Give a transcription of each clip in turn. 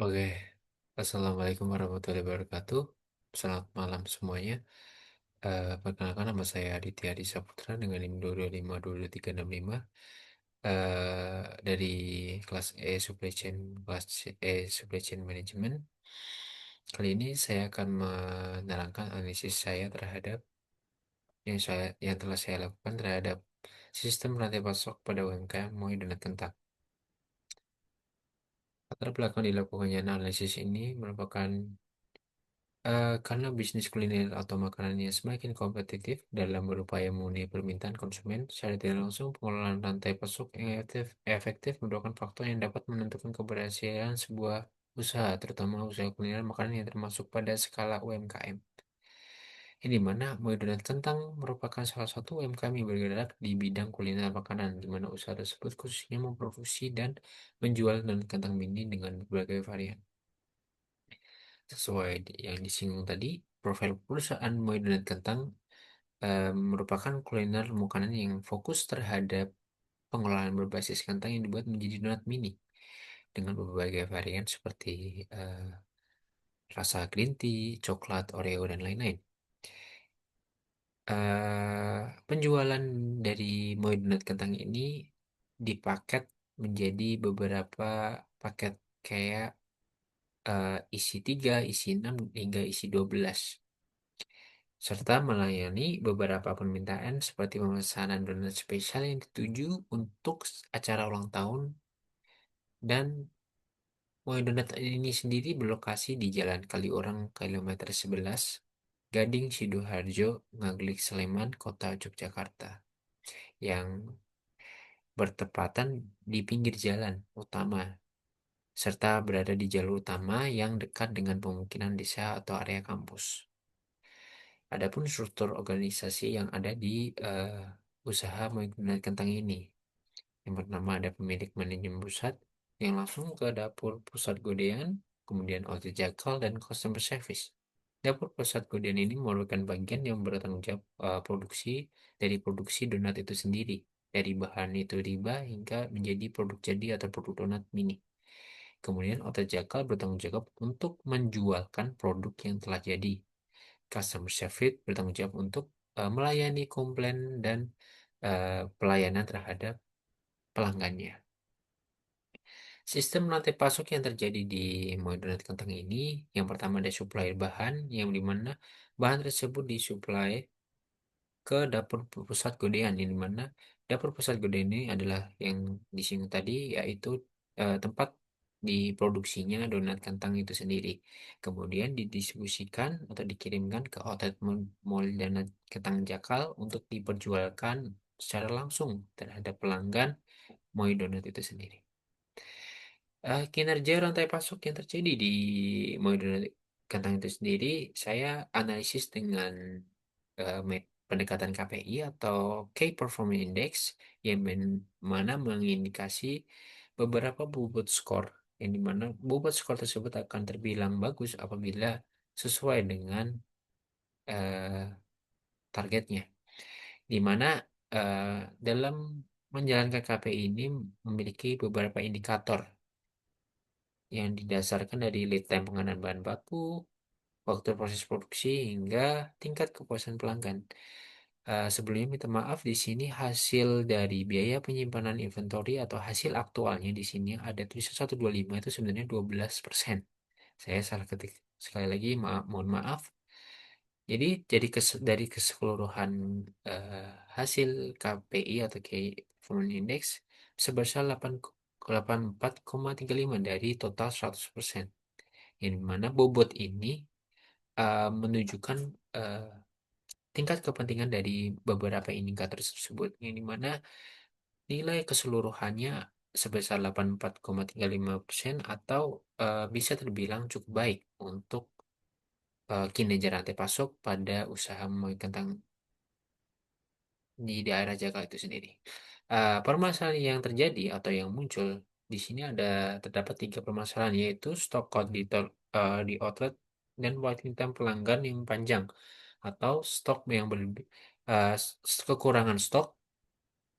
Oke, Assalamualaikum warahmatullahi wabarakatuh. Selamat malam semuanya. Perkenalkan nama saya Aditya Adi Saputra dengan NIM 225 dari kelas E Supply Chain Management. Kali ini saya akan menerangkan analisis saya terhadap yang telah saya lakukan terhadap sistem rantai pasok pada UMKM mulai dan kentang. Latar belakang dilakukannya analisis ini merupakan karena bisnis kuliner atau makanannya semakin kompetitif dalam berupaya memenuhi permintaan konsumen, secara tidak langsung pengelolaan rantai pasok yang efektif merupakan faktor yang dapat menentukan keberhasilan sebuah usaha, terutama usaha kuliner makanan yang termasuk pada skala UMKM. Ini mana Moy Donat Kentang merupakan salah satu UMKM yang bergerak di bidang kuliner makanan, di mana usaha tersebut khususnya memproduksi dan menjual donat kentang mini dengan berbagai varian. Sesuai yang disinggung tadi, profil perusahaan Moy Donat Kentang merupakan kuliner makanan yang fokus terhadap pengolahan berbasis kentang yang dibuat menjadi donat mini dengan berbagai varian seperti eh, rasa green tea, coklat, Oreo, dan lain-lain. Penjualan dari Moy Donat Kentang ini dipaket menjadi beberapa paket kayak isi 3, isi 6, hingga isi 12, serta melayani beberapa permintaan seperti pemesanan donat spesial yang dituju untuk acara ulang tahun. Dan Moy Donat ini sendiri berlokasi di Jalan Kaliurang kilometer 11, Gading Sidoarjo, Ngaglik Sleman, Kota Yogyakarta, yang bertepatan di pinggir jalan utama serta berada di jalur utama yang dekat dengan pemukiman desa atau area kampus. Adapun struktur organisasi yang ada di usaha menggunakan kentang ini, yang pertama ada pemilik manajemen pusat yang langsung ke dapur pusat godean, kemudian outlet jakal dan customer service. Dapur pusat godean ini merupakan bagian yang bertanggung jawab dari produksi donat itu sendiri, dari bahan itu riba hingga menjadi produk jadi atau produk donat mini. Kemudian outlet jakal bertanggung jawab untuk menjualkan produk yang telah jadi. Customer service bertanggung jawab untuk melayani komplain dan pelayanan terhadap pelanggannya. Sistem rantai pasok yang terjadi di modern kentang ini, yang pertama ada supplier bahan, yang dimana bahan tersebut disuplai ke dapur pusat godean, yang dimana dapur pusat godean ini adalah yang disinggung tadi, yaitu tempat diproduksinya donat kentang itu sendiri. Kemudian didistribusikan atau dikirimkan ke outlet mall donat kentang Jakal untuk diperjualkan secara langsung terhadap pelanggan Moi Donat itu sendiri. Kinerja rantai pasok yang terjadi di model kentang itu sendiri, saya analisis dengan pendekatan KPI atau Key Performance Index, yang mana mengindikasi beberapa bobot skor, yang dimana bobot skor tersebut akan terbilang bagus apabila sesuai dengan eh, targetnya, di mana eh, dalam menjalankan KPI ini memiliki beberapa indikator yang didasarkan dari lead time pengadaan bahan baku, waktu proses produksi, hingga tingkat kepuasan pelanggan. Sebelumnya minta maaf, di sini hasil dari biaya penyimpanan inventory atau hasil aktualnya di sini ada tulisan 125, itu sebenarnya 12%. Saya salah ketik. Sekali lagi maaf, mohon maaf. Dari keseluruhan eh, hasil KPI atau Key Performance Index sebesar 84,35 dari total 100%. Yang mana bobot ini menunjukkan eh, tingkat kepentingan dari beberapa indikator tersebut. Yang dimana nilai keseluruhannya sebesar 84,35% atau bisa terbilang cukup baik untuk kinerja rantai pasok pada usaha memakai kentang di daerah Jakarta itu sendiri. Permasalahan yang terjadi atau yang muncul di sini terdapat tiga permasalahan, yaitu stok auditor di outlet dan waiting time pelanggan yang panjang, atau stok yang berlebih, kekurangan stok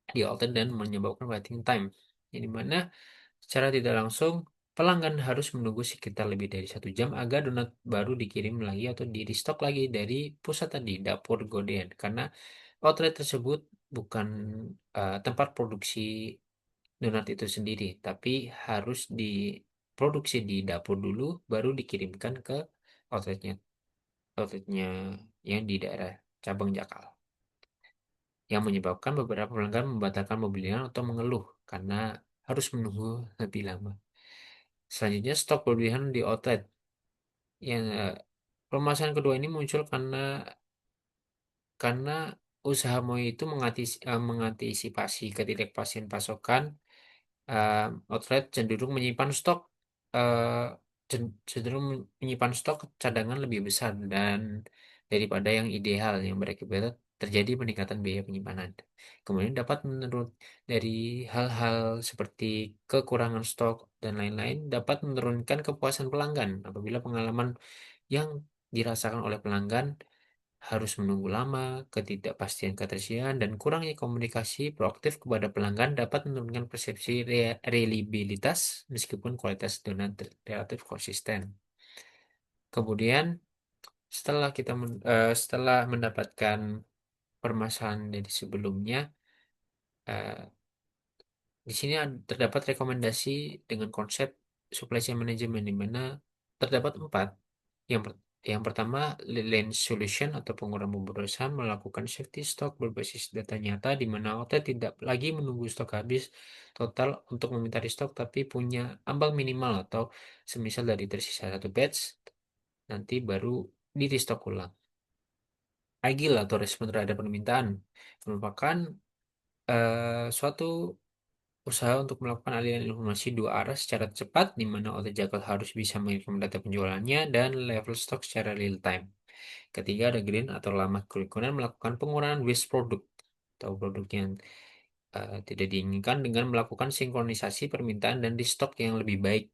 di outlet dan menyebabkan waiting time, yang dimana secara tidak langsung pelanggan harus menunggu sekitar lebih dari 1 jam agar donat baru dikirim lagi atau di restock lagi dari pusat tadi, dapur Goden. Karena outlet tersebut bukan tempat produksi donat itu sendiri, tapi harus diproduksi di dapur dulu, baru dikirimkan ke outletnya, outletnya yang di daerah cabang Jakal. Yang menyebabkan beberapa pelanggan membatalkan pembelian atau mengeluh karena harus menunggu lebih lama. Selanjutnya, stok berlebihan di outlet. Yang permasalahan kedua ini muncul karena usaha Moi itu mengantisipasi ketidakpastian pasokan. Outlet cenderung menyimpan stok eh, cenderung menyimpan stok cadangan lebih besar dan daripada yang ideal yang berakibat terjadi peningkatan biaya penyimpanan. Kemudian dapat menurut dari hal-hal seperti kekurangan stok dan lain-lain dapat menurunkan kepuasan pelanggan apabila pengalaman yang dirasakan oleh pelanggan harus menunggu lama, ketidakpastian ketersediaan, dan kurangnya komunikasi proaktif kepada pelanggan dapat menurunkan persepsi reliabilitas meskipun kualitas donat relatif konsisten. Kemudian setelah mendapatkan permasalahan dari sebelumnya, eh, di sini terdapat rekomendasi dengan konsep supply chain management di mana terdapat empat. Yang pertama, lane solution atau pengurangan pemborosan melakukan safety stock berbasis data nyata di mana outlet tidak lagi menunggu stok habis total untuk meminta restock tapi punya ambang minimal atau semisal dari tersisa satu batch nanti baru di restock ulang. Agile atau respon terhadap permintaan merupakan suatu usaha untuk melakukan aliran informasi dua arah secara cepat, di mana outlet Jackal harus bisa mengirim data penjualannya dan level stok secara real time. Ketiga, ada green atau lama kurikuler melakukan pengurangan waste produk atau produk yang tidak diinginkan dengan melakukan sinkronisasi permintaan dan di stok yang lebih baik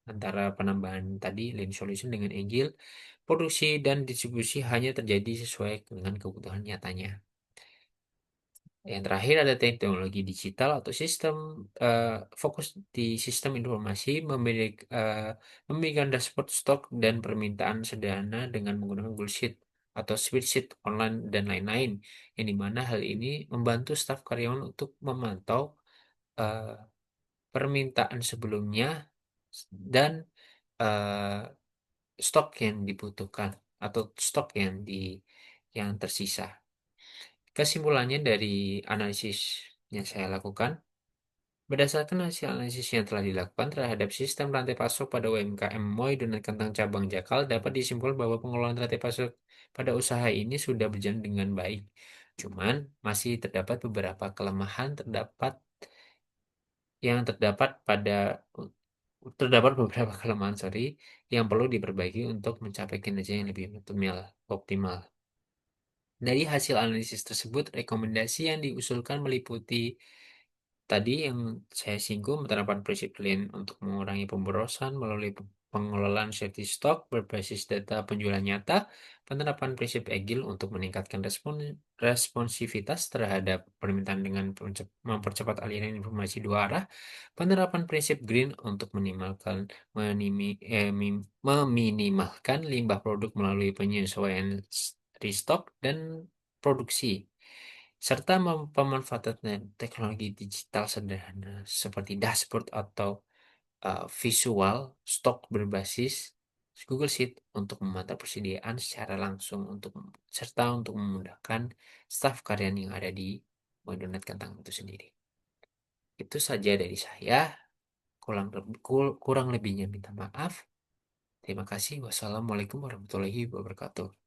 antara penambahan tadi lean solution dengan agile, produksi dan distribusi hanya terjadi sesuai dengan kebutuhan nyatanya. Yang terakhir ada teknologi digital atau sistem eh, fokus di sistem informasi memberikan dashboard stok dan permintaan sederhana dengan menggunakan Google Sheet atau spreadsheet online dan lain-lain. Yang dimana hal ini membantu staf karyawan untuk memantau eh, permintaan sebelumnya dan eh, stok yang dibutuhkan atau stok yang tersisa. Kesimpulannya dari analisis yang saya lakukan, berdasarkan hasil analisis yang telah dilakukan terhadap sistem rantai pasok pada UMKM Moy dan Kentang Cabang Jakal, dapat disimpulkan bahwa pengelolaan rantai pasok pada usaha ini sudah berjalan dengan baik. Cuman masih terdapat beberapa kelemahan terdapat pada terdapat beberapa kelemahan, yang perlu diperbaiki untuk mencapai kinerja yang lebih optimal. Dari hasil analisis tersebut, rekomendasi yang diusulkan meliputi tadi yang saya singgung, penerapan prinsip Lean untuk mengurangi pemborosan melalui pengelolaan safety stock berbasis data penjualan nyata, penerapan prinsip Agile untuk meningkatkan responsivitas terhadap permintaan dengan mempercepat aliran informasi dua arah, penerapan prinsip Green untuk meminimalkan limbah produk melalui penyesuaian restock dan produksi serta pemanfaatan teknologi digital sederhana seperti dashboard atau visual stok berbasis Google Sheet untuk memantau persediaan secara langsung serta untuk memudahkan staf karyawan yang ada di Modonet Kentang itu sendiri. Itu saja dari saya. Kurang lebihnya minta maaf. Terima kasih. Wassalamualaikum warahmatullahi wabarakatuh.